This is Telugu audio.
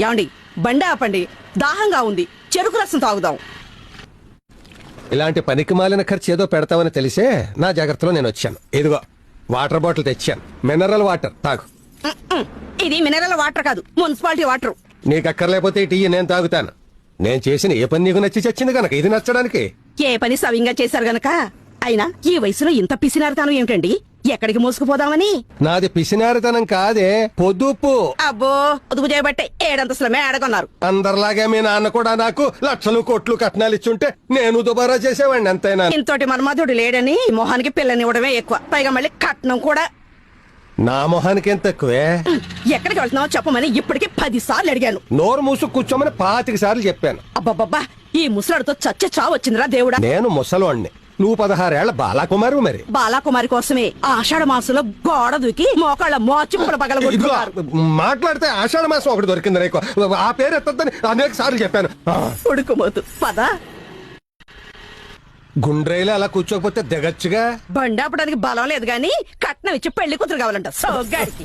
ఏమండి బండి ఆపండి, దాహంగా ఉంది, చెరుకు రసం తాగుదాం. ఇలాంటి పనికి మాలిన ఖర్చు ఏదో పెడతామని తెలిసే నా జాగ్రత్తలో నేను వచ్చాను. ఇదిగో వాటర్ బాటిల్ తెచ్చాను, మినరల్ వాటర్ తాగు. ఇది మినరల్ వాటర్ కాదు, మున్సిపాలిటీ వాటర్. నీకు అక్కర్లేకపోతే ఈ టీ నేను తాగుతాను. నేను చేసిన ఏ పని నీకు నచ్చి చచ్చింది కనుక ఇది నచ్చడానికి. ఏ పని సవ్యంగా చేశారు గనక. అయినా ఈ వయసులో ఇంత పిసినారుతాను ఏమిటండి? ఎక్కడికి మోసుకుపోదామని? నాది పిసినారితనం కాదే, పొదుపు. అబ్బో, పొదుపు చేయబట్టే ఏడంతస్తుల మేడగొన్నారు. అందరిలాగే మీ నాన్న కూడా నాకు లక్షలు కోట్లు కట్నాలు ఇచ్చుంటే నేను దుబారా చేసేవాడిని అంతేనా. ఇంతటి మన్మధుడు లేడని మొహానికి పిల్లనివ్వడమే ఎక్కువ, పైగా మళ్ళీ కట్నం కూడా. నా మొహానికి ఎంత తక్కువే. ఎక్కడికి వెళ్తున్నావు చెప్పమని ఇప్పటికి 10 సార్లు అడిగాను. నోరు మూసు కూర్చోమని 25 సార్లు చెప్పాను. అబ్బబ్బబ్బా, ఈ ముసలాడితో చచ్చే చావు వచ్చిందిరా దేవుడా. నేను ముసలోణ్ణి, నువ్వు 16 ఏళ్ల బాలాకుమారు. మరి బాలాకుమారి కోసమే ఆషాఢ మాసంలో గోడ దూకి మోకాళ్ళ మోచిప్పుడు పగలగొట్టుకున్నారు. మాట్లాడితే ఆషాఢ మాసం ఒకటి దొరికింది రేకు, ఆ పేరు ఎత్తద్దని అనేక సార్లు చెప్పాను. ఉడుకుమోతు పద. గుండ్రైలు అలా కూర్చోకపోతే దిగచ్చుగా. బండి ఆపడానికి బలం లేదు గాని కట్నం ఇచ్చి పెళ్లి కూతురు కావాలంట సోగ్గాడికి.